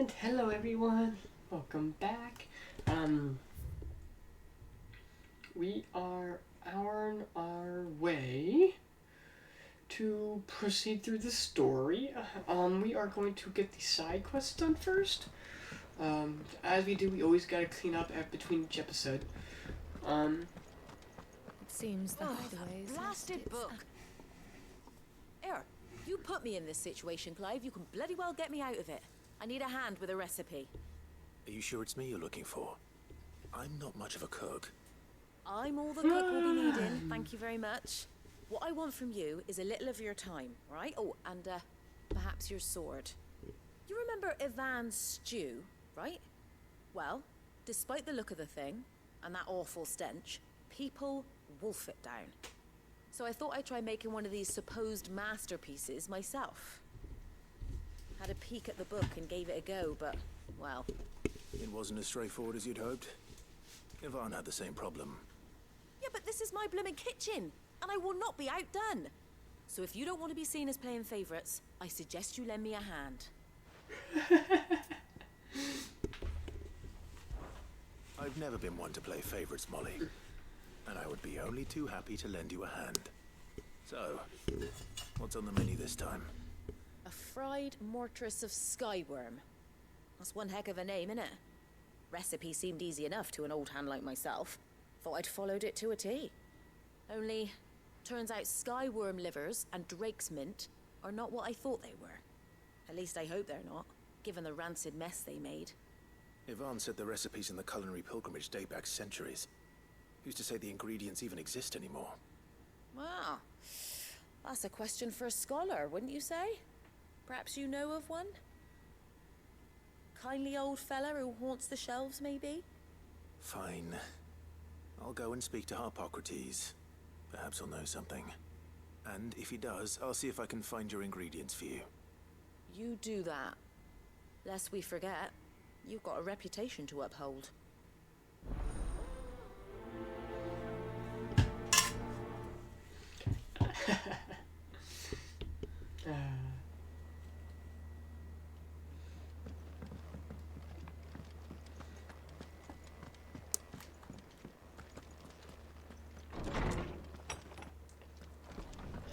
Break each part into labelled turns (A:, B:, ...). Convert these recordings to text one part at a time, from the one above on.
A: And hello everyone, welcome back. We are on our way to proceed through the story. We are going to get the side quests done first. As we do, we always gotta clean up between each episode.
B: It seems that the way is
C: blasted book. Here, you put me in this situation, Clive. You can bloody well get me out of it. I need a hand with a recipe.
D: Are you sure it's me you're looking for? I'm not much of a cook.
C: I'm all the cook we'll be needing, thank you very much. What I want from you is a little of your time, right? Oh, and perhaps your sword. You remember Ivan's stew, right? Well, despite the look of the thing, and that awful stench, people wolf it down. So I thought I'd try making one of these supposed masterpieces myself. Had a peek at the book and gave it a go, but, well...
D: It wasn't as straightforward as you'd hoped. Ivan had the same problem.
C: Yeah, but this is my blooming kitchen, and I will not be outdone. So if you don't want to be seen as playing favourites, I suggest you lend me a hand.
D: I've never been one to play favourites, Molly. And I would be only too happy to lend you a hand. So, what's on the menu this time?
C: A fried mortress of skyworm. That's one heck of a name, innit? Recipe seemed easy enough to an old hand like myself. Thought I'd followed it to a T. Only, turns out skyworm livers and drake's mint are not what I thought they were. At least I hope they're not, given the rancid mess they made.
D: Ivan said the recipes in the culinary pilgrimage date back centuries. Who's to say the ingredients even exist anymore?
C: Wow. That's a question for a scholar, wouldn't you say? Perhaps you know of one? Kindly old fella who haunts the shelves, maybe?
D: Fine. I'll go and speak to Harpocrates. Perhaps he'll know something. And if he does, I'll see if I can find your ingredients for you.
C: You do that. Lest we forget, you've got a reputation to uphold.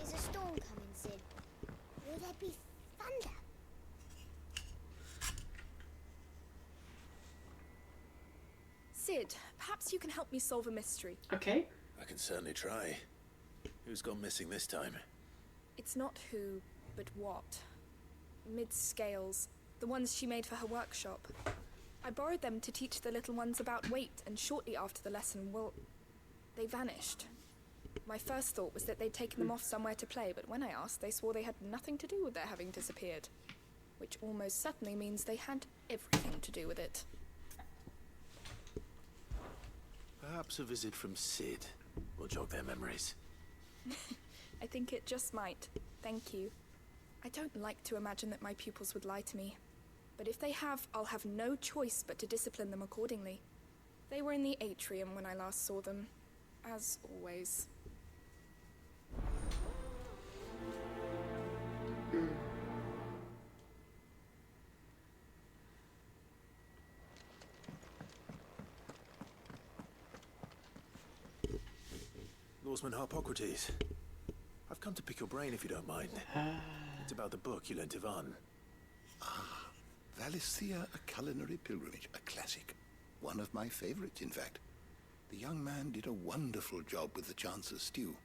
E: Is a storm coming, Sid? Will there be thunder?
F: Sid, perhaps you can help me solve a mystery.
A: Okay.
D: I can certainly try. Who's gone missing this time?
F: It's not who, but what. Mid-scales, the ones she made for her workshop. I borrowed them to teach the little ones about weight, and shortly after the lesson, well, they vanished. My first thought was that they'd taken them off somewhere to play, but when I asked, they swore they had nothing to do with their having disappeared. Which almost certainly means they had everything to do with it.
D: Perhaps a visit from Sid will jog their memories.
F: I think it just might. Thank you. I don't like to imagine that my pupils would lie to me. But if they have, I'll have no choice but to discipline them accordingly. They were in the atrium when I last saw them. As always.
D: Lawsman Harpocrates. I've come to pick your brain if you don't mind. It's about the book you lent Ivan.
G: Valisthea, a culinary pilgrimage, a classic. One of my favorites, in fact. The young man did a wonderful job with the Chance's stew.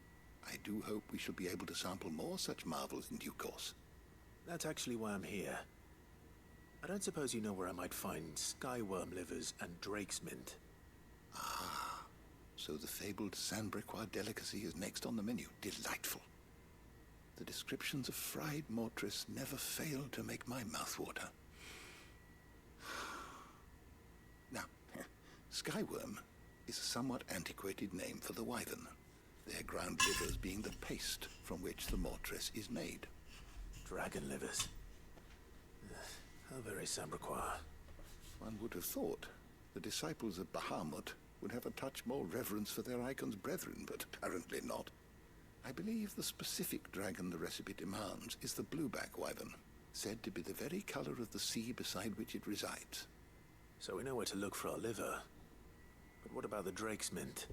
G: I do hope we shall be able to sample more such marvels in due course.
D: That's actually why I'm here. I don't suppose you know where I might find skyworm livers and drake's mint.
G: So the fabled Sandbricois delicacy is next on the menu. Delightful. The descriptions of fried mortress never fail to make my mouth water. Now, skyworm is a somewhat antiquated name for the wyvern, their ground livers being the paste from which the mortress is made.
D: Dragon livers. How very Sandbricois.
G: One would have thought the disciples of Bahamut would have a touch more reverence for their icon's brethren, but apparently not. I believe the specific dragon the recipe demands is the blueback wyvern, said to be the very color of the sea beside which it resides.
D: So we know where to look for our liver. But what about the drake's mint?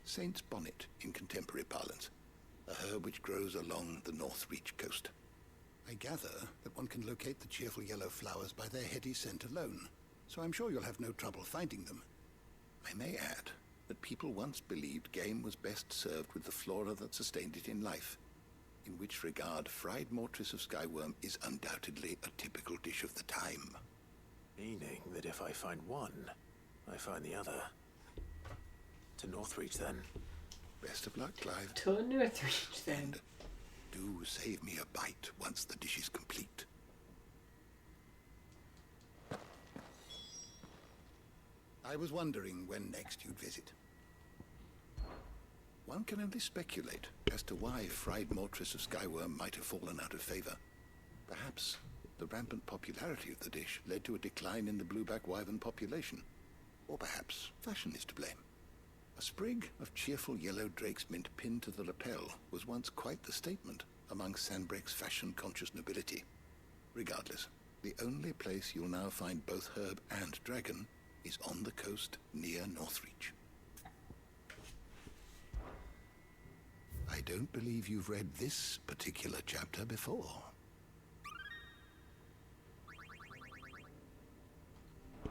G: Saint's bonnet in contemporary parlance, a herb which grows along the North Reach coast. I gather that one can locate the cheerful yellow flowers by their heady scent alone, so I'm sure you'll have no trouble finding them. I may add that people once believed game was best served with the flora that sustained it in life, in which regard fried mortress of skyworm is undoubtedly a typical dish of the time.
D: Meaning that if I find one, I find the other. To Northreach, then.
G: Best of luck, Clive.
A: To Northreach, then.
G: Do save me a bite once the dish is complete. I was wondering when next you'd visit. One can only speculate as to why fried mortress of skyworm might have fallen out of favor. Perhaps the rampant popularity of the dish led to a decline in the blueback wyvern population. Or perhaps fashion is to blame. A sprig of cheerful yellow drake's mint pinned to the lapel was once quite the statement among Sandbreck's fashion-conscious nobility. Regardless, the only place you'll now find both herb and dragon is on the coast near Northreach. I don't believe you've read this particular chapter before.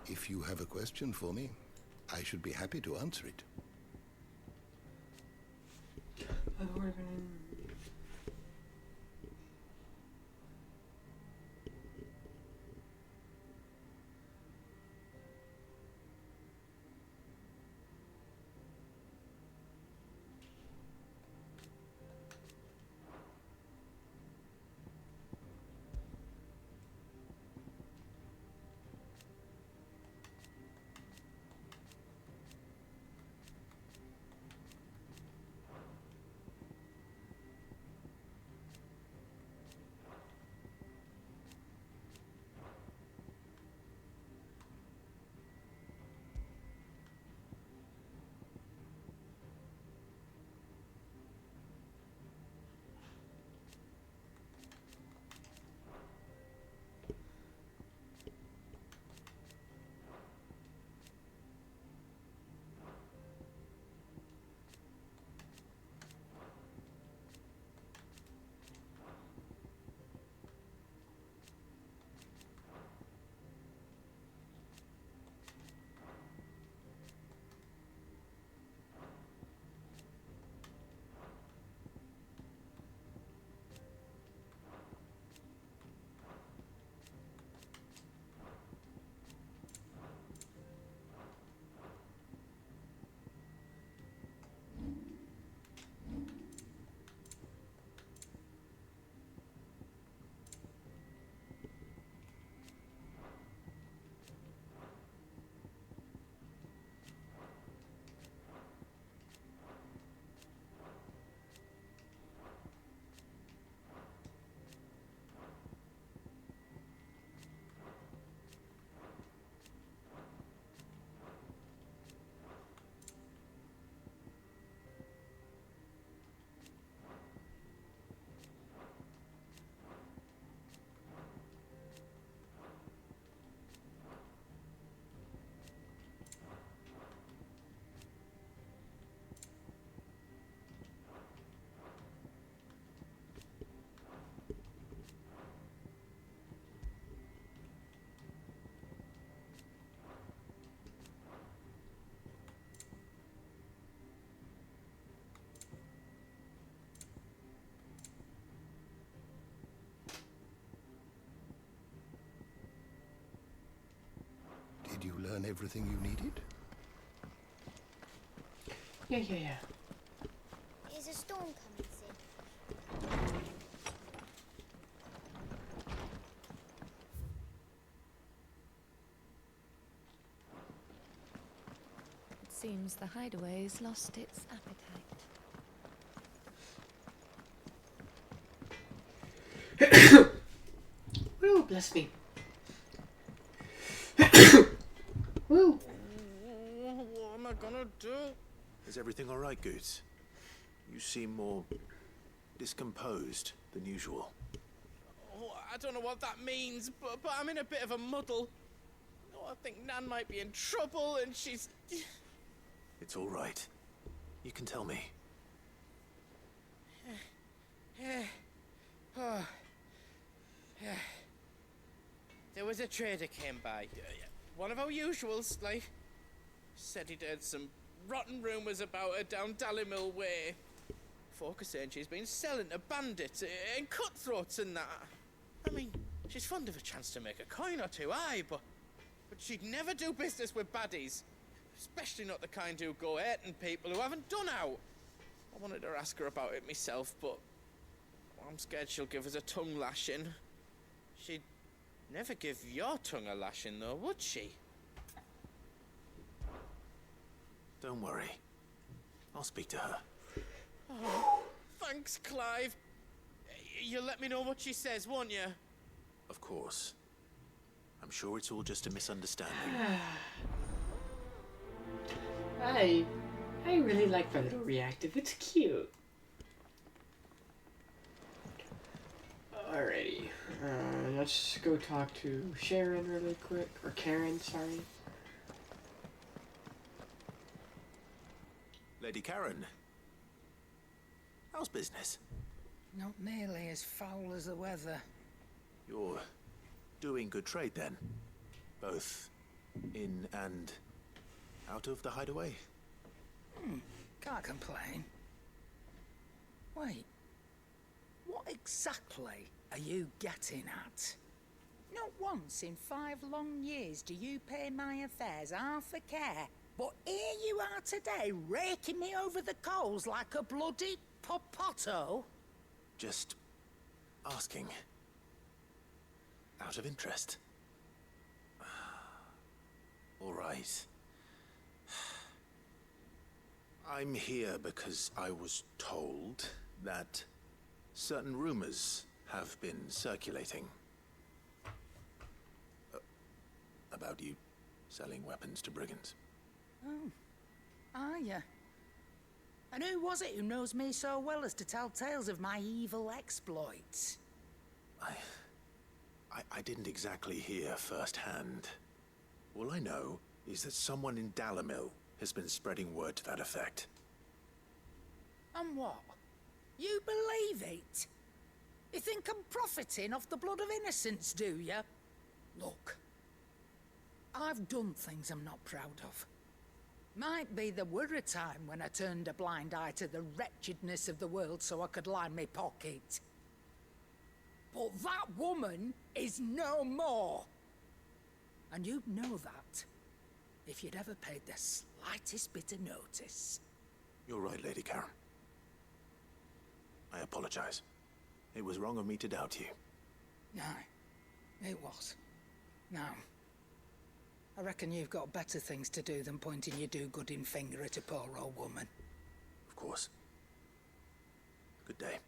G: If you have a question for me, I should be happy to answer it. Did you learn everything you needed?
A: Yeah.
E: Is a storm coming, Sid?
B: It seems the hideaway's lost its appetite.
A: Woo, bless me. Woo.
D: What am I gonna do? Is everything all right, Goots? You seem more discomposed than usual.
H: Oh, I don't know what that means, but I'm in a bit of a muddle. Oh, I think Nan might be in trouble, and she's...
D: It's all right. You can tell me.
H: Oh. There was a trader came by. One of our usuals, like. Said he'd heard some rotten rumours about her down Dallymill Way. Folk are saying she's been selling to bandits and cutthroats and that. I mean, she's fond of a chance to make a coin or two, aye, but she'd never do business with baddies. Especially not the kind who go hurting people who haven't done out. I wanted to ask her about it myself, but I'm scared she'll give us a tongue lashing. She'd never give your tongue a lashing, though, would she?
D: Don't worry. I'll speak to her.
H: Oh, thanks, Clive. You'll let me know what she says, won't you?
D: Of course. I'm sure it's all just a misunderstanding.
A: I really like my little reactive. It's cute. Alrighty. Let's go talk to Sharon really quick. Or Karen, sorry.
D: Lady Karen. How's business?
I: Not nearly as foul as the weather.
D: You're doing good trade then? Both in and out of the hideaway?
I: Can't complain. Wait. What exactly are you getting at? Not once in 5 long years do you pay my affairs half a care. But here you are today, raking me over the coals like a bloody popoto.
D: Just asking. Out of interest. All right. I'm here because I was told that certain rumors have been circulating. About you selling weapons to brigands.
I: Oh, are you? And who was it who knows me so well as to tell tales of my evil exploits?
D: I didn't exactly hear firsthand. All I know is that someone in Dallymill has been spreading word to that effect.
I: And what? You believe it? You think I'm profiting off the blood of innocents, do you? Look, I've done things I'm not proud of. Might be there were a time when I turned a blind eye to the wretchedness of the world so I could line my pocket. But that woman is no more. And you'd know that if you'd ever paid the slightest bit of notice.
D: You're right, Lady Karen. I apologize. It was wrong of me to doubt you.
I: Aye, it was. Now, I reckon you've got better things to do than pointing your do-gooding finger at a poor old woman.
D: Of course. Good day.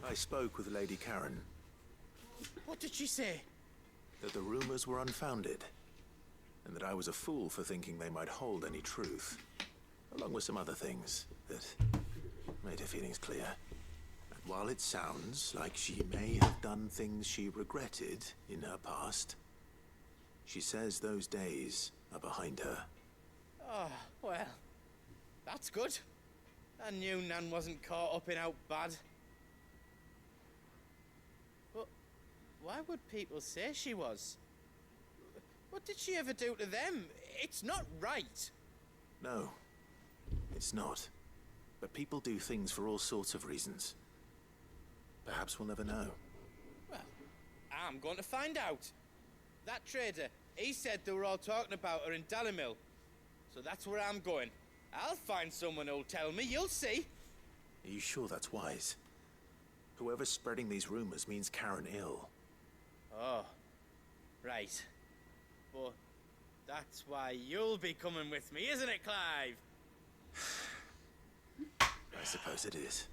D: I spoke with Lady Karen.
H: What did she say?
D: That the rumors were unfounded, and that I was a fool for thinking they might hold any truth, along with some other things that made her feelings clear. And while it sounds like she may have done things she regretted in her past, she says those days are behind her.
H: Oh, well, that's good. I knew Nan wasn't caught up in out bad. But why would people say she was? What did she ever do to them? It's not right.
D: No, it's not. But people do things for all sorts of reasons. Perhaps we'll never know.
H: Well, I'm going to find out. That trader, he said they were all talking about her in Dallymill. So that's where I'm going. I'll find someone who'll tell me, you'll see.
D: Are you sure that's wise? Whoever's spreading these rumors means Karen ill.
H: Oh, right. But that's why you'll be coming with me, isn't it, Clive?
D: I suppose it is.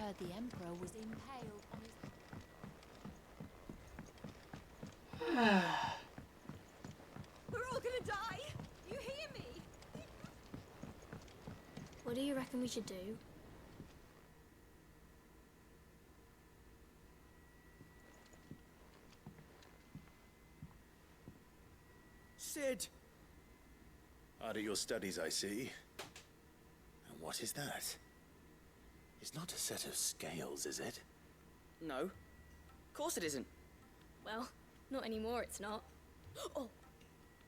B: heard the Emperor was impaled on his...
J: We're all gonna die! You hear me?
E: What do you reckon we should do?
D: Sid! Hard at your studies, I see. And what is that? It's not a set of scales, is it?
K: No. Of course it isn't.
E: Well, not anymore, it's not. Oh,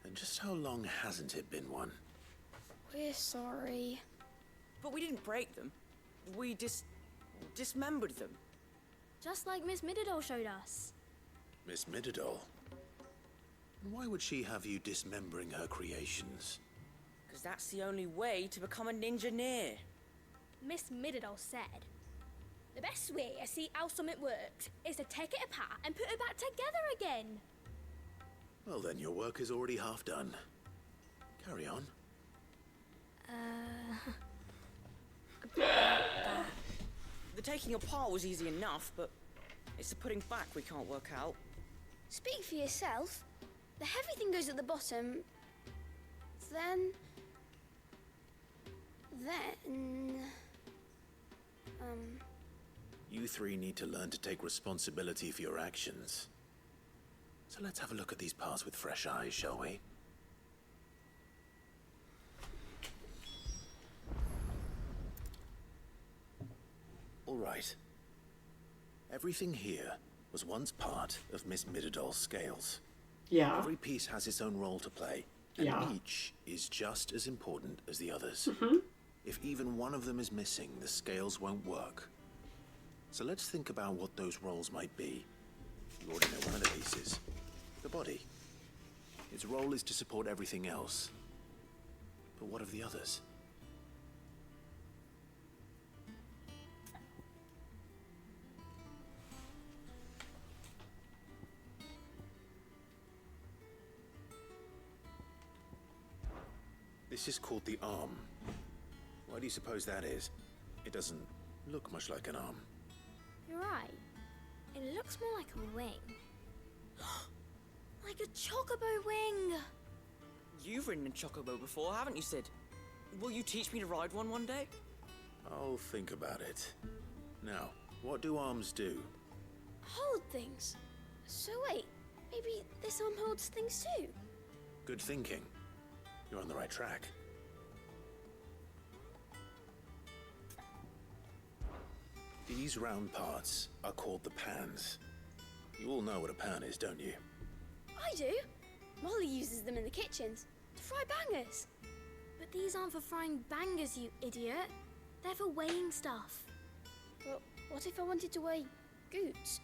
D: And just how long hasn't it been one?
E: we're sorry.
K: But we didn't break them. We dismembered them.
E: Just like Miss Mididol showed us.
D: Miss Mididol? Why would she have you dismembering her creations?
K: Because that's the only way to become a ninja-neer.
L: Miss Mididol said, the best way to see how something works is to take it apart and put it back together again.
D: Well then, your work is already half done. Carry on.
K: The taking apart was easy enough, but it's the putting back we can't work out.
E: Speak for yourself. The heavy thing goes at the bottom. Then...
D: You three need to learn to take responsibility for your actions. So let's have a look at these parts with fresh eyes, shall we? All right. Everything here was once part of Miss Mididol's scales.
A: Yeah.
D: Every piece has its own role to play, and
A: Yeah.
D: each is just as important as the others.
A: Mm-hmm.
D: If even one of them is missing, the scales won't work. So let's think about what those roles might be. You already know one of the pieces. The body. Its role is to support everything else. But what of the others? This is called the arm. Why do you suppose that is? It doesn't look much like an arm.
L: You're right. It looks more like a wing. Like a chocobo wing!
K: You've ridden a chocobo before, haven't you, Sid? Will you teach me to ride one day?
D: I'll think about it. Now, what do arms do?
L: Hold things. So wait, maybe this arm holds things too?
D: Good thinking. You're on the right track. These round parts are called the pans. You all know what a pan is, don't you?
L: I do. Molly uses them in the kitchens to fry bangers. But these aren't for frying bangers, you idiot. They're for weighing stuff.
E: But what if I wanted to weigh Goots?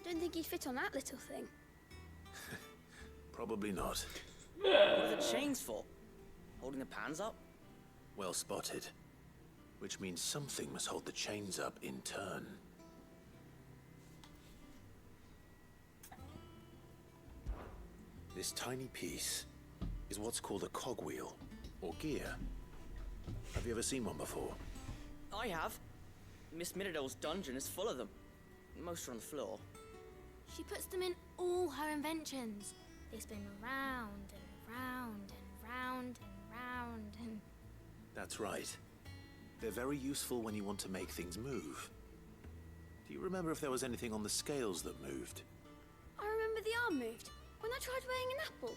E: I don't think he'd fit on that little thing.
D: Probably not.
K: What are the chains for? Holding the pans up?
D: Well spotted. Which means something must hold the chains up in turn. This tiny piece is what's called a cogwheel, or gear. Have you ever seen one before?
K: I have. Miss Mididol's dungeon is full of them. Most are on the floor.
L: She puts them in all her inventions. They spin round and round and round and round and...
D: That's right. They're very useful when you want to make things move. Do you remember if there was anything on the scales that moved?
E: I remember the arm moved when I tried weighing an apple.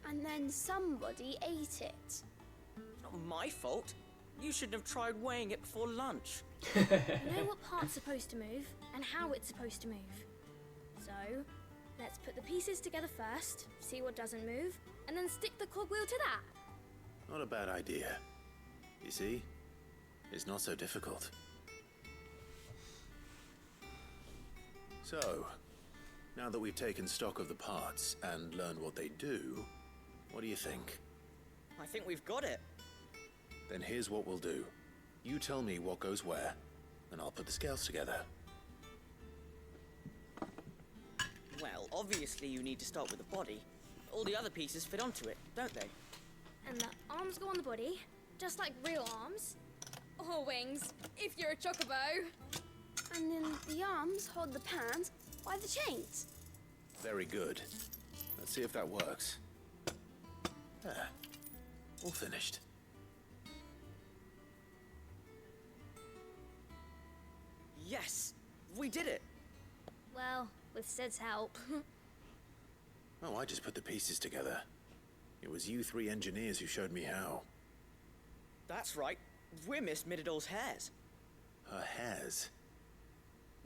E: And then somebody ate it.
K: It's not my fault. You shouldn't have tried weighing it before lunch.
L: You know what part's supposed to move and how it's supposed to move. So, let's put the pieces together first, see what doesn't move, and then stick the cogwheel to that.
D: Not a bad idea. You see? It's not so difficult. So, now that we've taken stock of the parts and learned what they do, what do you think?
K: I think we've got it.
D: Then here's what we'll do. You tell me what goes where, and I'll put the scales together.
K: Well, obviously you need to start with the body. All the other pieces fit onto it, don't they?
L: And the arms go on the body, just like real arms. Or wings, if you're a chocobo.
E: And then the arms hold the pans by the chains.
D: Very good. Let's see if that works. There. All finished.
K: Yes! We did it!
L: Well, with Sid's help.
D: Oh, I just put the pieces together. It was you three engineers who showed me how.
K: That's right. We're Miss Mididol's hairs.
D: Her hairs?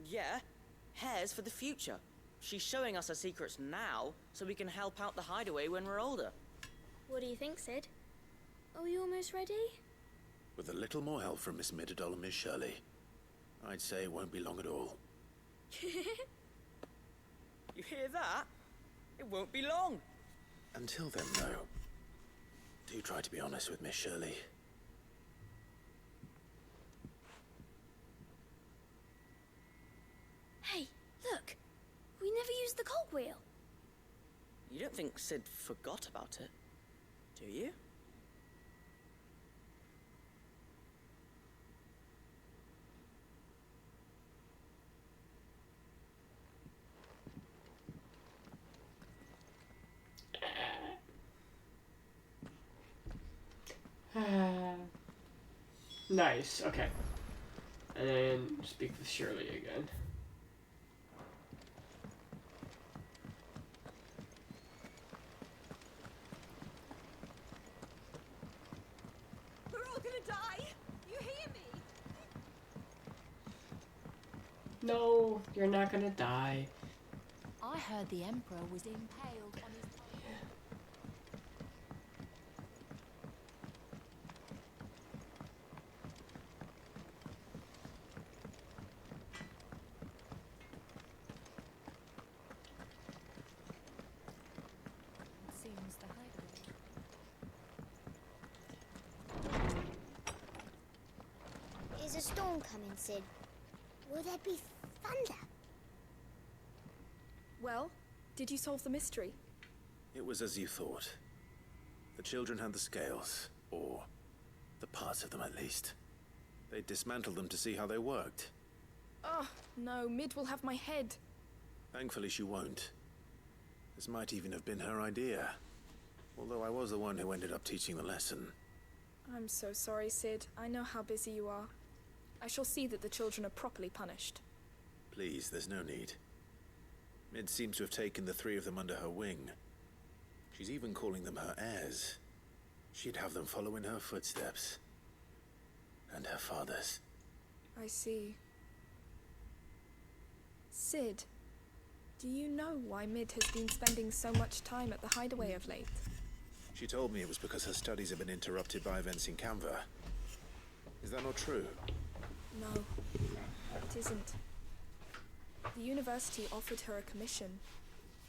K: Yeah, hairs for the future. She's showing us her secrets now, so we can help out the hideaway when we're older.
L: What do you think, Sid? Are you almost ready?
D: With a little more help from Miss Mididol and Miss Shirley, I'd say it won't be long at all.
K: You hear that? It won't be long.
D: Until then, though, do try to be honest with Miss Shirley.
L: Hey, look! We never used the cogwheel.
K: You don't think Sid forgot about it, do you?
A: Nice, okay. And then speak with Shirley again.
J: We're all gonna die. You hear me?
A: No, you're not gonna die.
B: I heard the Emperor was impaled on his... Seems the hideaway.
L: Is a storm coming, Sid? Will there be thunder?
F: Well, did you solve the mystery?
D: It was as you thought. The children had the scales, or the parts of them at least. They dismantled them to see how they worked.
F: Oh, no, Mid will have my head.
D: Thankfully she won't. This might even have been her idea. Although I was the one who ended up teaching the lesson.
F: I'm so sorry, Sid. I know how busy you are. I shall see that the children are properly punished.
D: Please, there's no need. Mid seems to have taken the three of them under her wing. She's even calling them her heirs. She'd have them follow in her footsteps. And her father's.
F: I see. Sid, do you know why Mid has been spending so much time at the hideaway of late?
D: She told me it was because her studies have been interrupted by events in Canva. Is that not true?
F: No, it isn't. The university offered her a commission.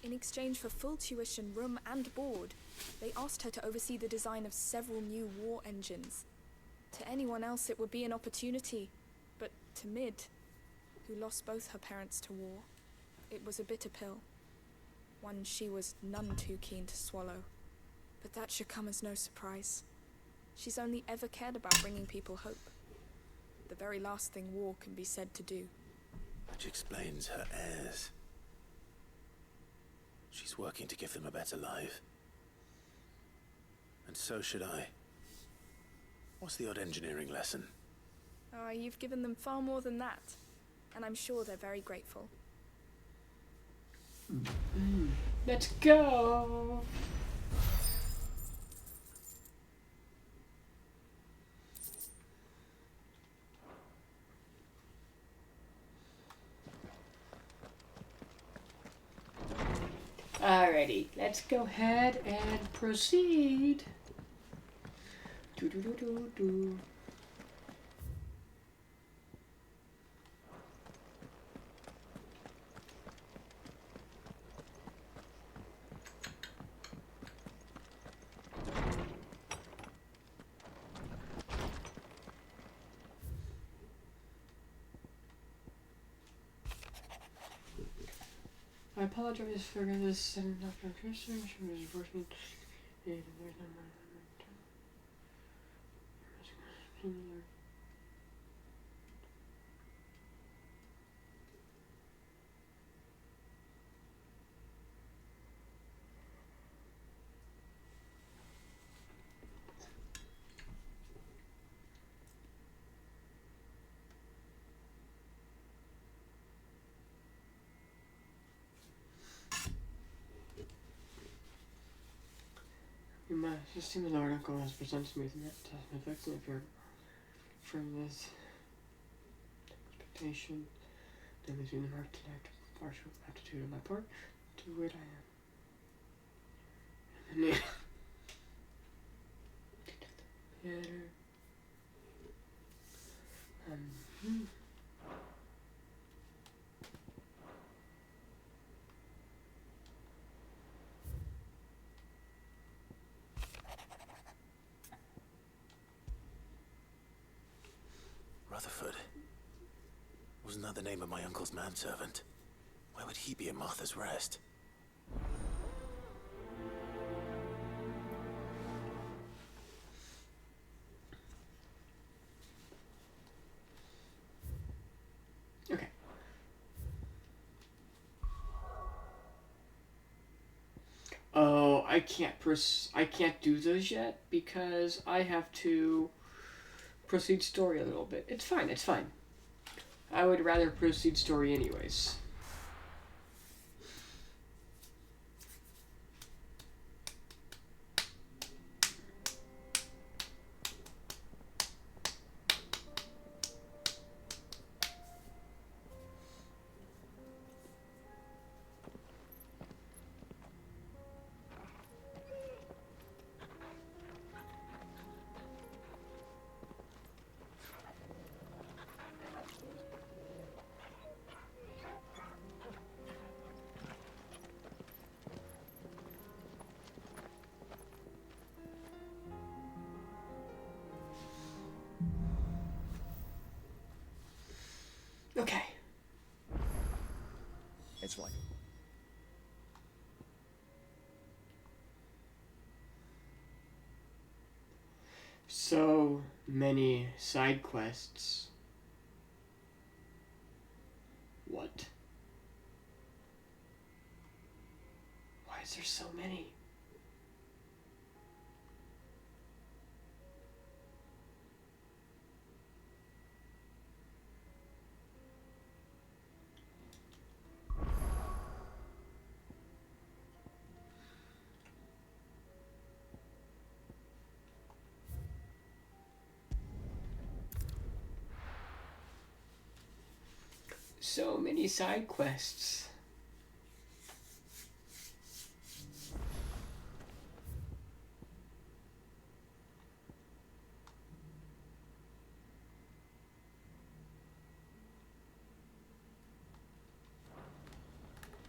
F: In exchange for full tuition, room and board, they asked her to oversee the design of several new war engines. To anyone else it would be an opportunity, but to Mid, who lost both her parents to war, it was a bitter pill. One she was none too keen to swallow. But that should come as no surprise. She's only ever cared about bringing people hope. The very last thing war can be said to do.
D: Which explains her heirs. She's working to give them a better life. And so should I. What's the odd engineering lesson?
F: Ah, you've given them far more than that. And I'm sure they're very grateful.
A: Let's go! Alrighty, let's go ahead and proceed. Do do do do do. I apologize for this and Dr. Christian. She was working. My esteemed Lord Uncle has presented me with an excellent fear from this expectation. There has been a marked partial aptitude on my part to what I am. And
D: Rutherford. Wasn't that the name of my uncle's manservant? Why would he be at Martha's Rest?
A: Okay. Oh, I can't do those yet because I have to proceed story a little bit. It's fine, it's fine. I would rather proceed story anyways. Okay.
M: It's like
A: so many side quests. What? Why is there so many? So many side quests.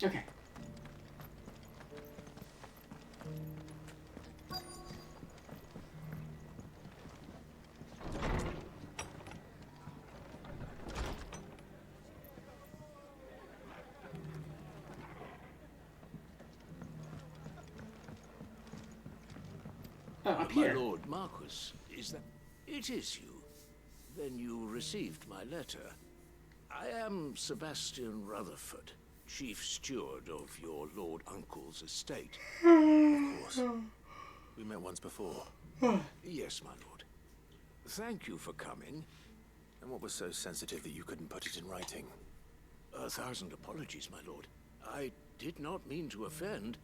A: Okay. Up here.
N: My Lord Marquis, is that... It is you. Then you received my letter. I am Sebastian Rutherford, Chief Steward of your Lord Uncle's estate.
D: Of course. We met once before.
N: Yes, my lord. Thank you for coming.
D: And what was so sensitive that you couldn't put it in writing?
N: 1,000 apologies, my lord. I did not mean to offend.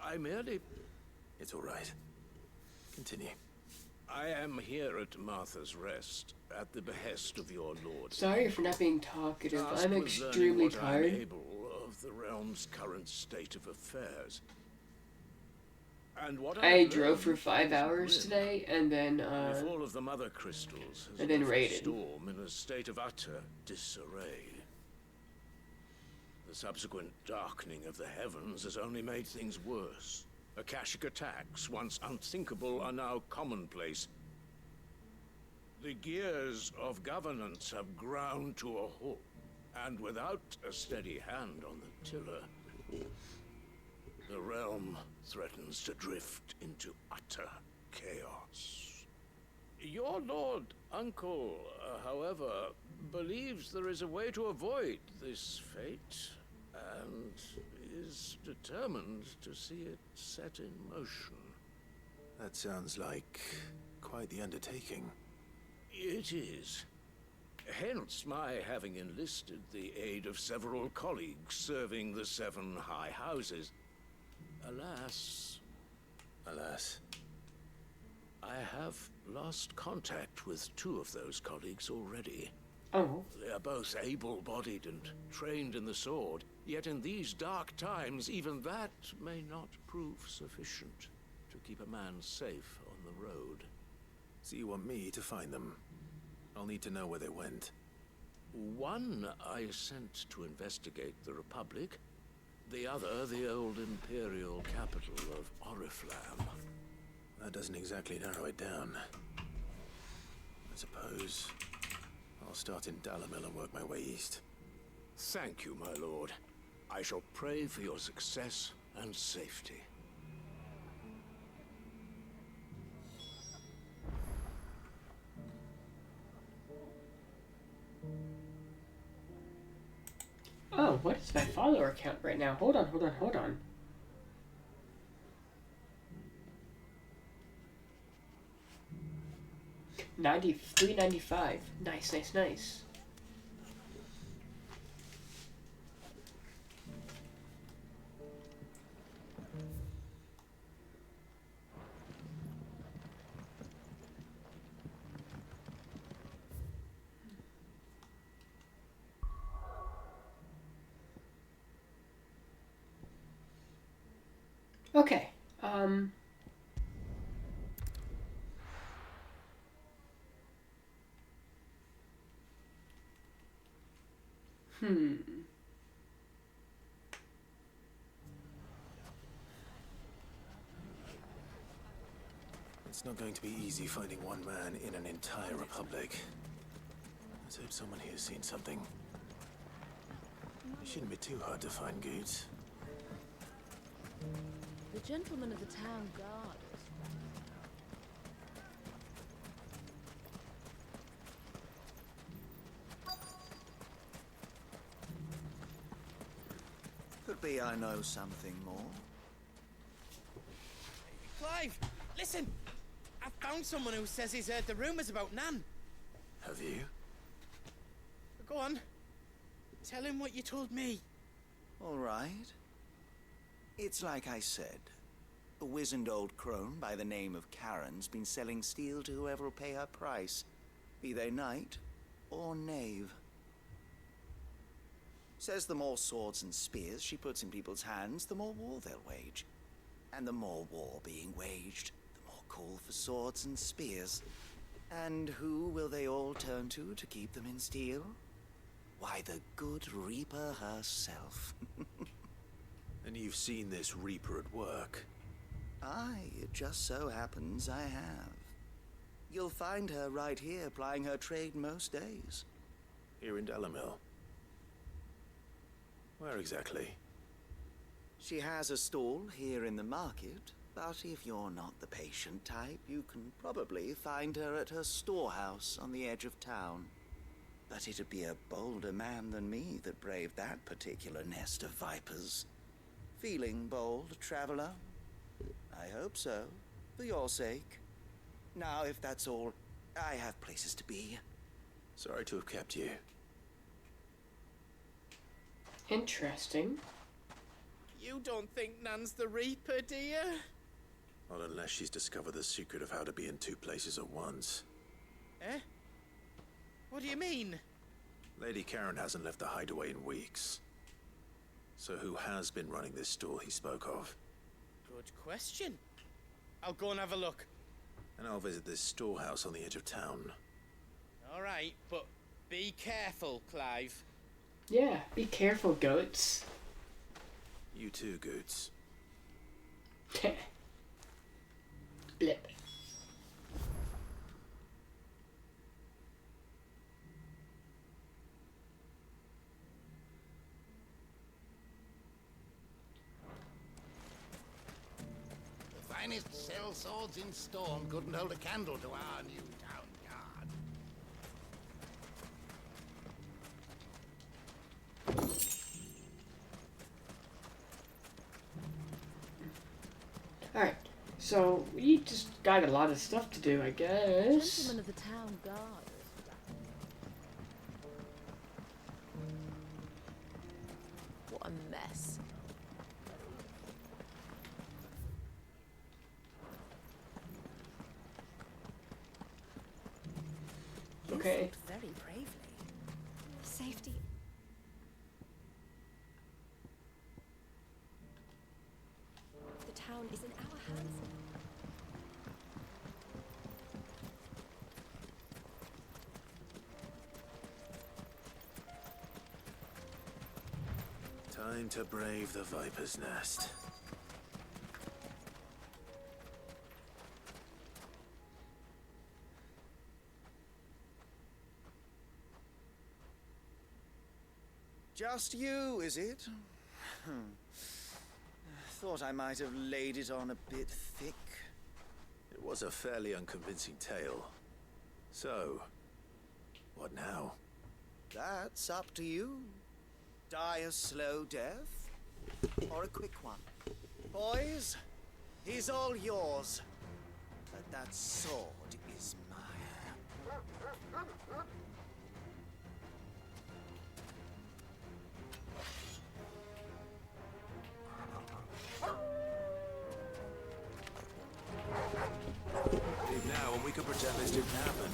N: I merely...
D: It's all right. Continue.
N: I am here at Martha's Rest, at the behest of your lord.
A: Sorry for not being talkative.
N: Tasked
A: I'm
N: with
A: extremely
N: learning what
A: tired.
N: I'm able of the realm's current state of affairs. And what
A: I
N: I've
A: drove for
N: learned
A: 5
N: is
A: hours
N: grim.
A: today, and then
N: If all of the mother crystals has
A: and then
N: left the
A: raided.
N: storm in a state of utter disarray. The subsequent darkening of the heavens has only made things worse. Akashic attacks, once unthinkable, are now commonplace. The gears of governance have ground to a halt, and without a steady hand on the tiller, the realm threatens to drift into utter chaos. Your Lord Uncle, however, believes there is a way to avoid this fate, and is determined to see it set in motion.
D: That sounds like quite the undertaking.
N: It is. Hence my having enlisted the aid of several colleagues serving the 7 high houses. Alas...
D: Alas.
N: I have lost contact with 2 of those colleagues already.
A: Oh.
N: They are both able-bodied and trained in the sword, yet in these dark times, even that may not prove sufficient to keep a man safe on the road.
D: So you want me to find them? I'll need to know where they went.
N: One I sent to investigate the Republic, the other the old Imperial capital of Oriflamme.
D: That doesn't exactly narrow it down. I suppose I'll start in Dalimil and work my way east.
N: Thank you, my lord. I shall pray for your success and safety.
A: Oh, what is my follower count right now? Hold on. 395. Nice. Okay.
D: It's not going to be easy finding one man in an entire republic. Let's hope someone here's seen something. It shouldn't be too hard to find goods.
B: The gentleman of the town guard.
M: Could be I know something more.
H: Clive, listen! I found someone who says he's heard the rumours about Nan.
D: Have you?
H: Go on. Tell him what you told me.
M: All right. It's like I said. A wizened old crone by the name of Karen's been selling steel to whoever will pay her price, be they knight or knave. Says the more swords and spears she puts in people's hands, the more war they'll wage. And the more war being waged, the more call for swords and spears. And who will they all turn to keep them in steel? Why, the good Reaper herself.
D: And you've seen this Reaper at work?
M: Aye, it just so happens I have. You'll find her right here plying her trade most days.
D: Here in Dalimil? Where exactly?
M: She has a stall here in the market, but if you're not the patient type, you can probably find her at her storehouse on the edge of town. But it'd be a bolder man than me that braved that particular nest of vipers. Feeling bold, traveler? I hope so, for your sake. Now, if that's all, I have places to be.
D: Sorry to have kept you.
A: Interesting.
H: You don't think Nan's the Reaper, do you?
D: Not unless she's discovered the secret of how to be in 2 places at once.
H: Eh? What do you mean?
D: Lady Karen hasn't left the hideaway in weeks. So who has been running this store he spoke of?
H: Good question. I'll go and have a look.
D: And I'll visit this storehouse on the edge of town.
H: All right, but be careful, Clive.
A: Yeah, be careful, goats.
D: You too, Goots.
A: Blip.
G: The finest sell swords in Storm couldn't hold a candle to our new town guard.
A: Alright, so we just got a lot of stuff to do, I guess.
B: Gentleman of the town guard. What a mess.
A: okay.
C: fought very bravely.
F: Safety.
C: The town is in our hands now.
D: Time to brave the Viper's Nest.
M: Just you, is it? Thought I might have laid it on a bit thick.
D: It was a fairly unconvincing tale. So, what now?
M: That's up to you. Die a slow death, or a quick one. Boys, he's all yours. But that sword is mine.
D: Leave now and we can pretend this didn't happen.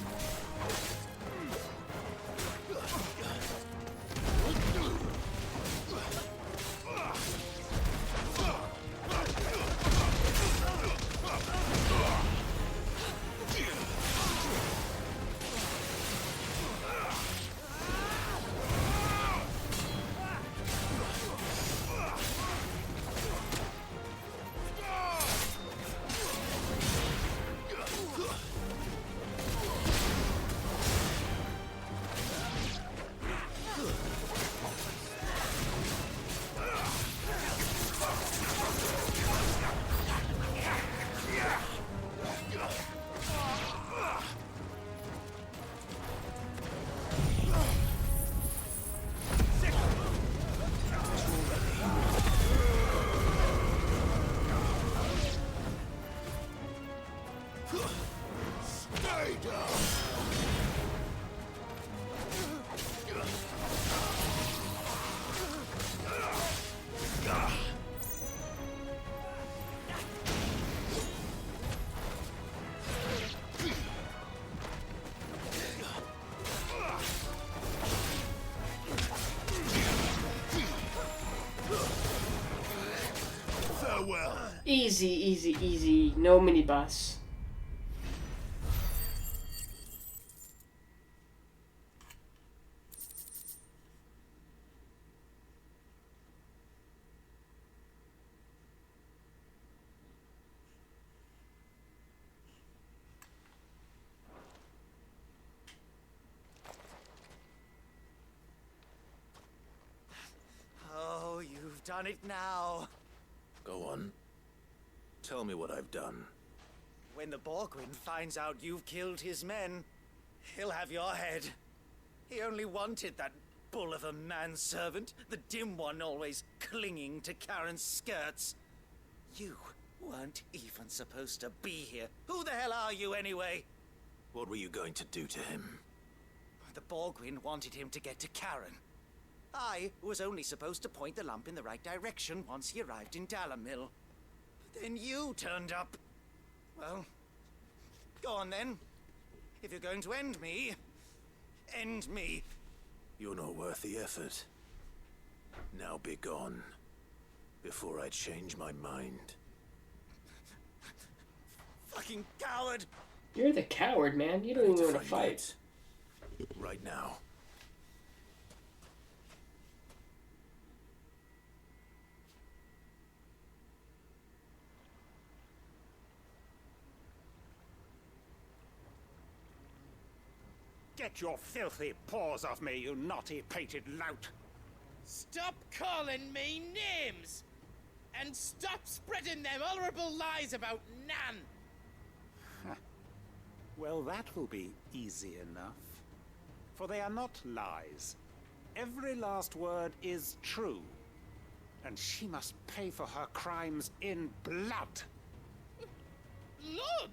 A: Easy, easy, easy. No minibus.
M: Oh, you've done it now.
D: Go on. Tell me what I've done.
M: When the Borgwyn finds out you've killed his men, he'll have your head. He only wanted that bull of a manservant, the dim one always clinging to Karen's skirts. You weren't even supposed to be here. Who the hell are you anyway?
D: What were you going to do to him?
M: The Borgwyn wanted him to get to Karen. I was only supposed to point the lamp in the right direction once he arrived in Dalamil. But then you turned up. Well, go on then. If you're going to end me, end me.
D: You're not worth the effort. Now be gone, before I change my mind.
M: Fucking coward!
A: You're the coward, man. You don't even want to fight.
D: Right now.
O: Get your filthy paws off me, you naughty-pated lout!
H: Stop calling me names! And stop spreading them horrible lies about Nan!
O: Well, that will be easy enough. For they are not lies. Every last word is true. And she must pay for her crimes in blood.
H: Lord!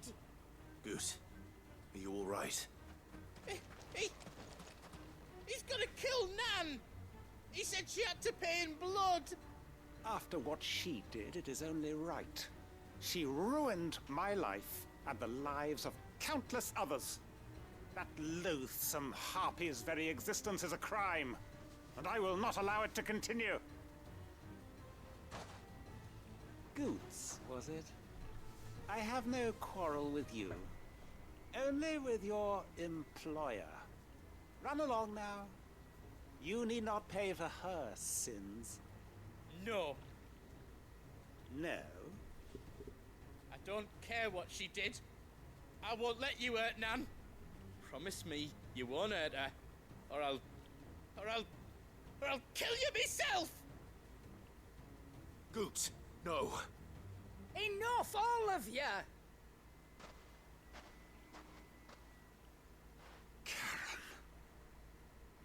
D: Goose, are you all right?
H: He's gonna kill Nan! He said she had to pay in blood!
O: After what she did, it is only right. She ruined my life and the lives of countless others. That loathsome harpy's very existence is a crime, and I will not allow it to continue. Goots, was it? I have no quarrel with you. Only with your employer. Run along now. You need not pay for her sins.
H: No.
O: No?
H: I don't care what she did. I won't let you hurt Nan. Promise me you won't hurt her, or I'll kill you myself!
D: Goots, no.
I: Enough, all of you!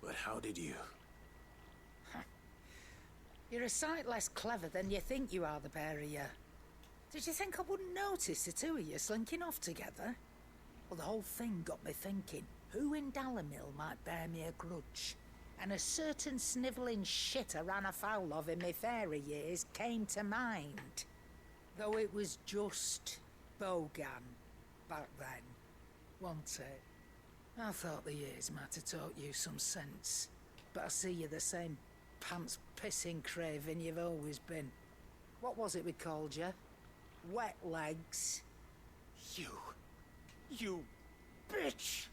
D: But how did you?
I: You're a sight less clever than you think you are, the pair of you. Did you think I wouldn't notice the two of you slinking off together? Well, the whole thing got me thinking, who in Dalimil might bear me a grudge? And a certain snivelling shit I ran afoul of in my fairy years came to mind. Though it was just Bogan back then, wasn't it? I thought the years might have taught you some sense, but I see you're the same pants-pissing craven you've always been. What was it we called you? Wet legs?
O: You bitch!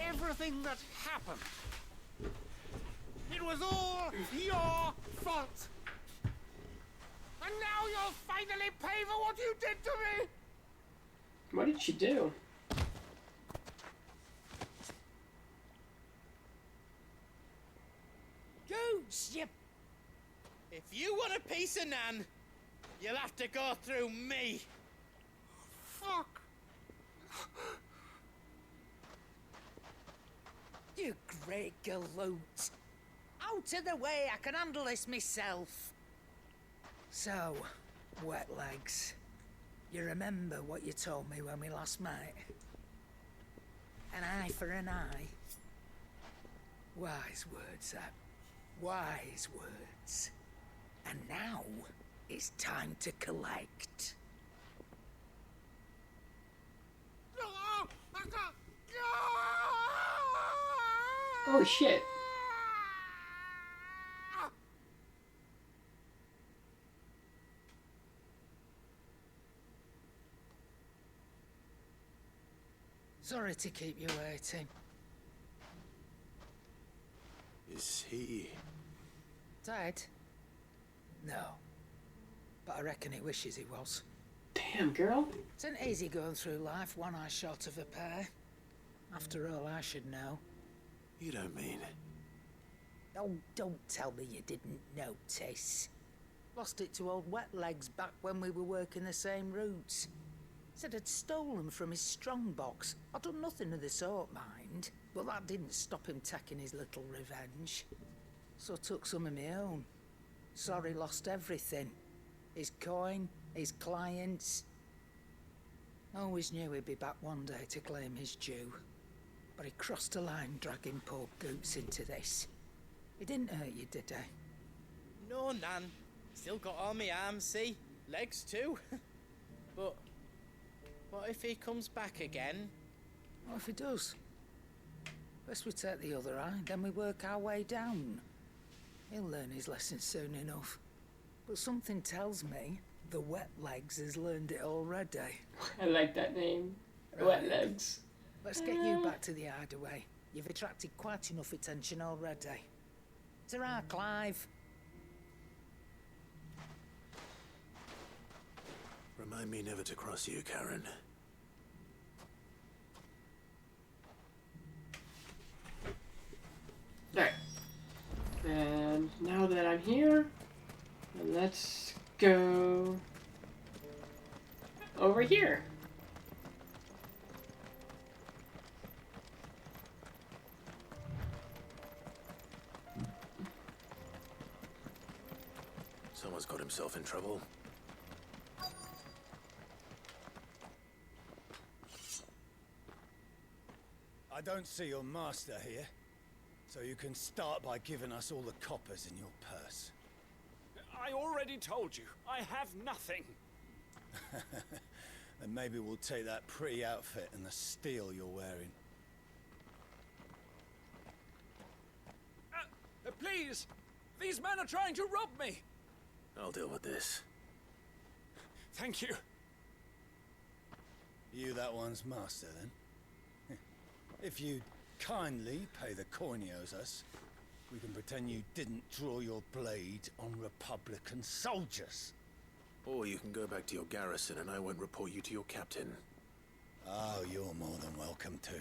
O: Everything that happened, it was all your fault! And now you'll finally pay for what you did to me!
A: What did she do?
I: Goots, you...
H: If you want a piece of Nan, you'll have to go through me.
O: Fuck!
I: You great galoot. Out of the way, I can handle this myself. So, wet legs. You remember what you told me when we last met? An eye for an eye. Wise words, that. Wise words. And now, it's time to collect.
A: Oh shit.
I: Sorry to keep you waiting.
D: Is he...
I: Dead? No. But I reckon he wishes he was.
A: Damn, girl.
I: It's an easy going through life, one eye short of a pair. After all, I should know.
D: You don't mean...
I: Oh, don't tell me you didn't notice. Lost it to old Wet Legs back when we were working the same routes. Said I'd stolen from his strongbox. I'd done nothing of the sort, mind. But that didn't stop him taking his little revenge. So I took some of my own. Sorry, lost everything. His coin, his clients. Always knew he'd be back one day to claim his due. But he crossed a line dragging poor Goots into this. He didn't hurt you, did he?
H: No, Nan. Still got all my arms, see? Legs too. But what if he comes back again?
I: What if he does? First we take the other eye, then we work our way down. He'll learn his lesson soon enough. But something tells me the Wet Legs has learned it already.
A: I like that name.
I: Right.
A: Wet Legs.
I: Let's get you back to the hideaway. You've attracted quite enough attention already. Ta-ra, Clive.
D: Remind me never to cross you, Karen.
A: Alright. And now that I'm here, let's go over here.
D: Someone's got himself in trouble.
P: I don't see your master here, so you can start by giving us all the coppers in your purse.
O: I already told you, I have nothing.
P: And maybe we'll take that pretty outfit and the steel you're wearing.
Q: Please! These men are trying to rob me!
D: I'll deal with this.
Q: Thank you.
P: You that one's master, then? If you kindly pay the coin he owes us, we can pretend you didn't draw your blade on Republican soldiers.
D: Or you can go back to your garrison and I won't report you to your captain.
P: Oh, you're more than welcome to.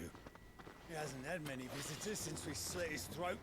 P: He hasn't had many visitors since we slit his throat.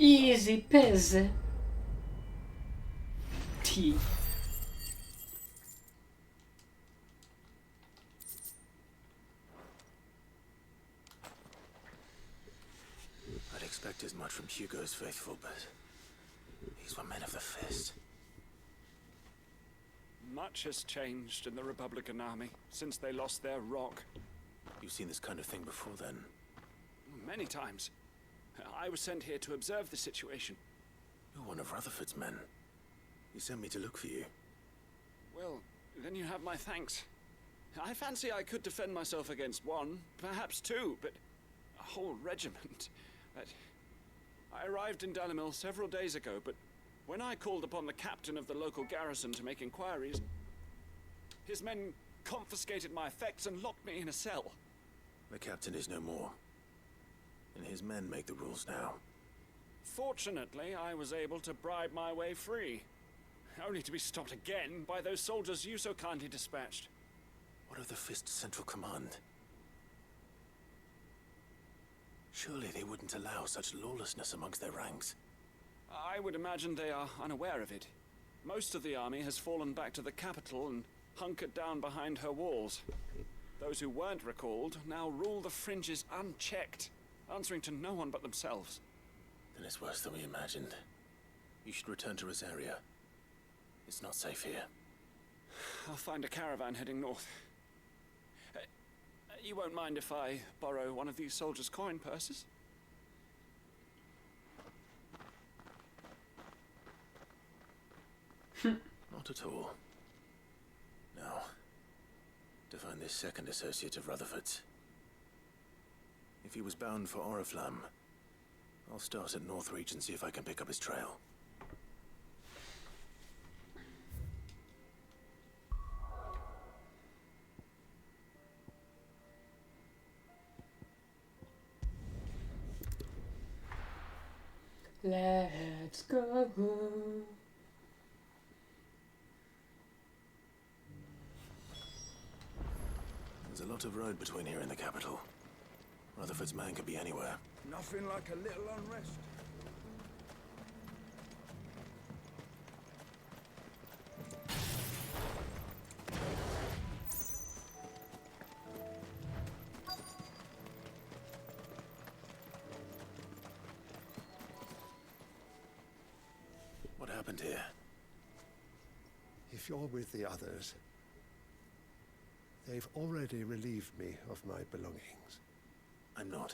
A: Easy peasy. Tea.
D: I'd expect as much from Hugo's faithful, but these were men of the fist.
Q: Much has changed in the Republican army since they lost their rock.
D: You've seen this kind of thing before, then?
Q: Many times. I was sent here to observe the situation.
D: You're one of Rutherford's men. He sent me to look for you.
Q: Well, then you have my thanks. I fancy I could defend myself against one, perhaps two, but a whole regiment. I arrived in Dalimil several days ago, but when I called upon the captain of the local garrison to make inquiries, his men confiscated my effects and locked me in a cell.
D: The captain is no more, and his men make the rules now.
Q: Fortunately, I was able to bribe my way free, only to be stopped again by those soldiers you so kindly dispatched.
D: What of the Fist's central command? Surely they wouldn't allow such lawlessness amongst their ranks.
Q: I would imagine they are unaware of it. Most of the army has fallen back to the capital and hunkered down behind her walls. Those who weren't recalled now rule the fringes unchecked, answering to no one but themselves.
D: Then it's worse than we imagined. You should return to Rosaria. It's not safe here.
Q: I'll find a caravan heading north. You won't mind if I borrow one of these soldiers' coin purses?
D: Not at all. Now, to find this second associate of Rutherford's. If he was bound for Oriflamme, I'll start at Northreach and see if I can pick up his trail.
A: Let's go.
D: There's a lot of road between here and the capital. Rutherford's man could be anywhere.
R: Nothing like a little unrest.
D: What happened here?
S: If you're with the others, they've already relieved me of my belongings.
D: I'm not.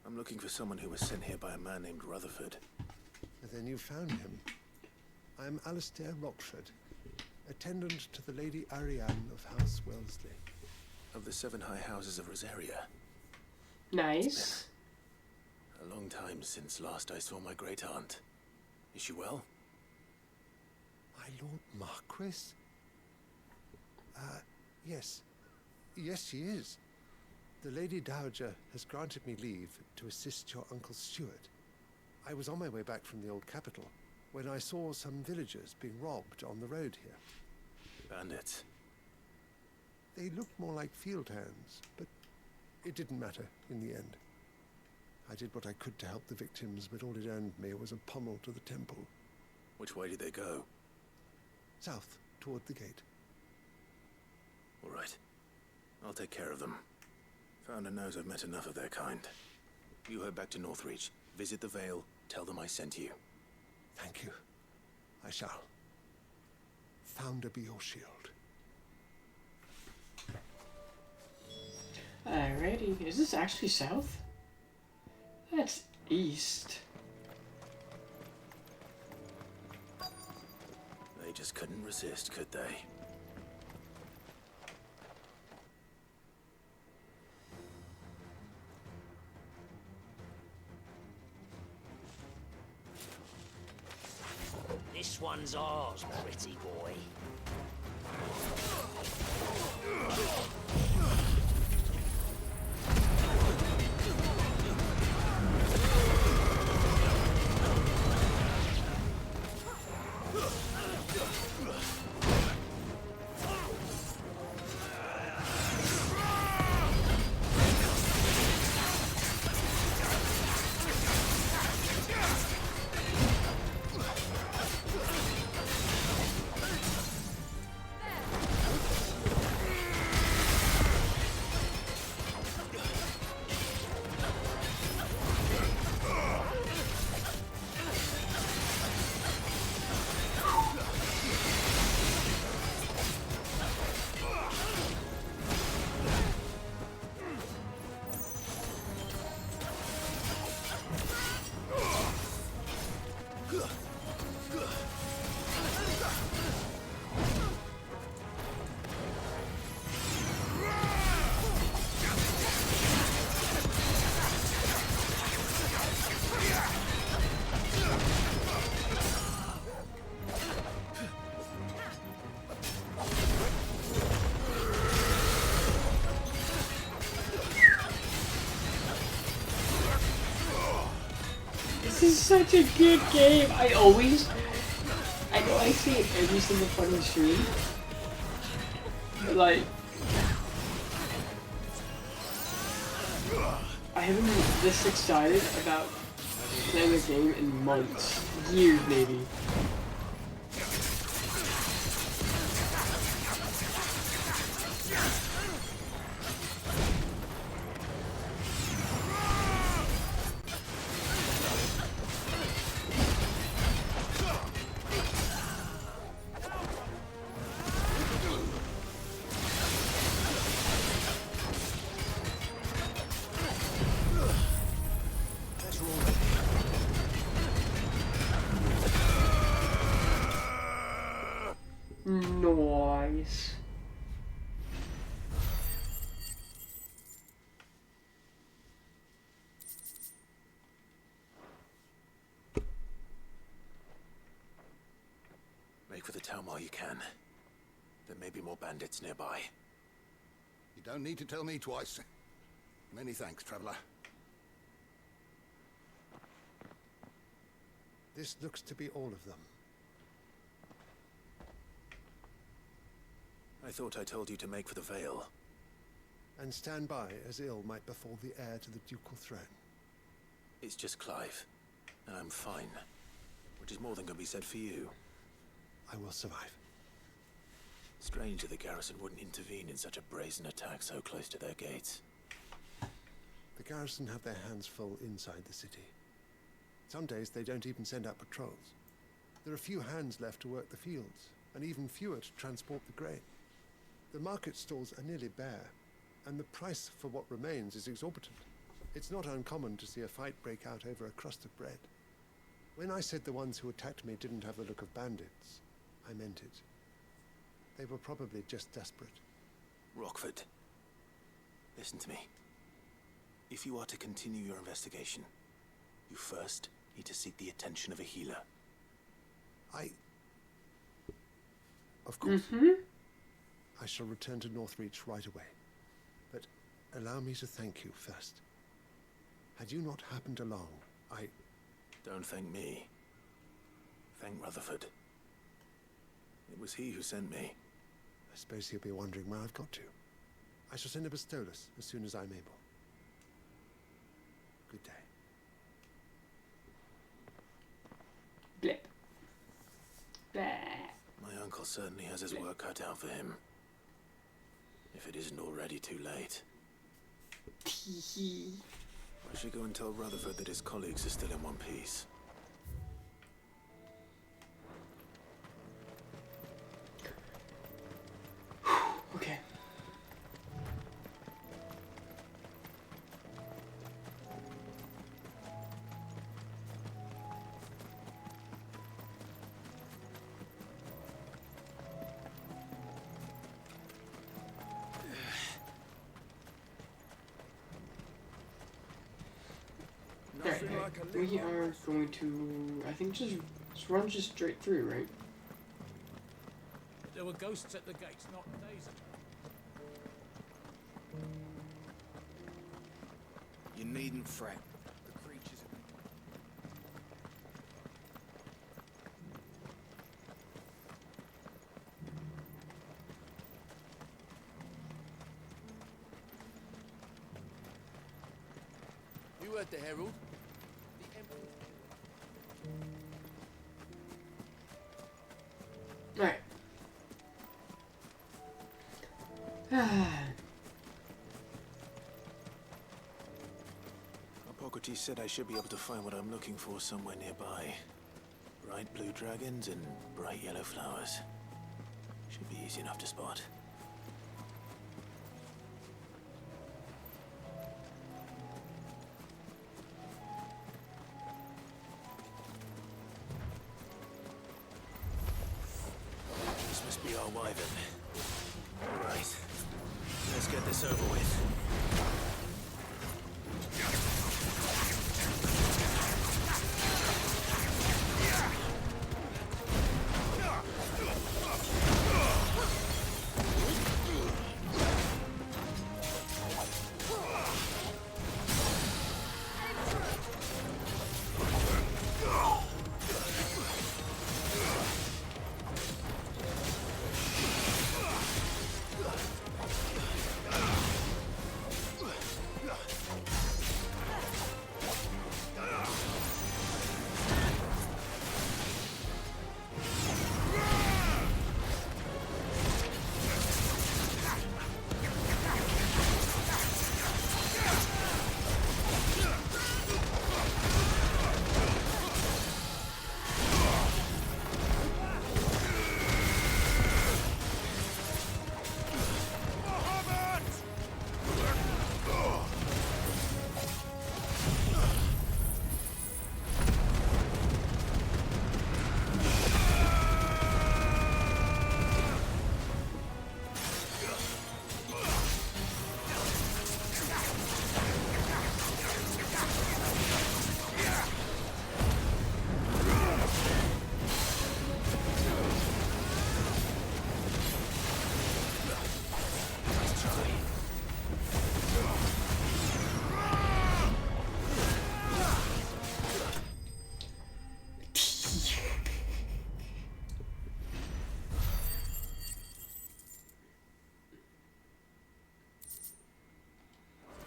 D: I'm looking for someone who was sent here by a man named Rutherford.
S: And then you found him. I'm Alistair Rockford, attendant to the Lady Ariane of House Wellesley.
D: Of the 7 high houses of Rosaria.
A: Nice.
D: A long time since last I saw my great aunt. Is she well?
S: My Lord Marquis? Yes. Yes, she is. The Lady Dowager has granted me leave to assist your Uncle Stuart. I was on my way back from the old capital when I saw some villagers being robbed on the road here.
D: Bandits?
S: They looked more like field hands, but it didn't matter in the end. I did what I could to help the victims, but all it earned me was a pommel to the temple.
D: Which way did they go?
S: South, toward the gate.
D: All right. I'll take care of them. Founder knows I've met enough of their kind. You head back to Northreach, visit the Vale, tell them I sent you.
S: Thank you. I shall. Founder be your shield.
A: Alrighty, is this actually south? That's east.
D: They just couldn't resist, could they?
T: This one's ours, pretty boy.
A: This is such a good game. I know I say it every single fucking stream. But like, I haven't been this excited about playing a game in months, years maybe. Nice.
D: Make for the town while you can. There may be more bandits nearby.
G: You don't need to tell me twice. Many thanks, traveler.
S: This looks to be all of them.
D: I thought I told you to make for the Vale.
S: And stand by as ill might befall the heir to the ducal throne.
D: It's just Clive, and I'm fine. Which is more than can be said for you.
S: I will survive.
D: Strange that the garrison wouldn't intervene in such a brazen attack so close to their gates.
S: The garrison have their hands full inside the city. Some days they don't even send out patrols. There are few hands left to work the fields, and even fewer to transport the grain. The market stalls are nearly bare, and the price for what remains is exorbitant. It's not uncommon to see a fight break out over a crust of bread. When I said the ones who attacked me didn't have the look of bandits, I meant it. They were probably just desperate.
D: Rockford, listen to me. If you are to continue your investigation, you first need to seek the attention of a healer.
S: Of course.
A: Mm-hmm.
S: I shall return to Northreach right away. But allow me to thank you first. Had you not happened along, I...
D: Don't thank me. Thank Rutherford. It was he who sent me.
S: I suppose he'll be wondering where I've got to. I shall send a Bistolus as soon as I'm able. Good day.
A: Blip. Blah.
D: My uncle certainly has his work cut out for him. If it isn't already too late. I should go and tell Rutherford that his colleagues are still in one piece.
A: Okay. Alright, we are going to, I think, just run just straight through, right?
N: There were ghosts at the gates not days ago.
R: You needn't fret. The creatures are... You heard the herald.
A: Alright.
D: Hippocrates said I should be able to find what I'm looking for somewhere nearby. Bright blue dragons and bright yellow flowers. Should be easy enough to spot. This must be our wyvern. All right, let's get this over with.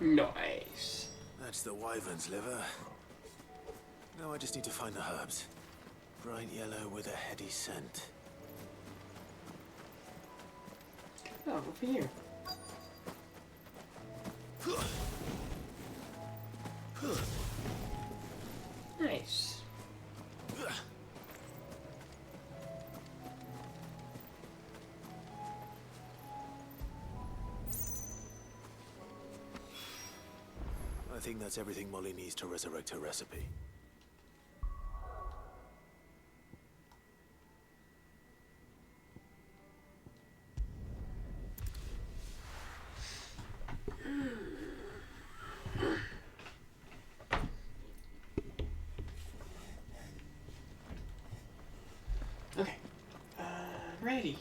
A: Nice.
D: That's the wyvern's liver. Now I just need to find the herbs. Bright yellow with a heady scent.
A: Oh, over here. Nice.
D: I think that's everything Molly needs to resurrect her recipe.
A: Okay. Ready.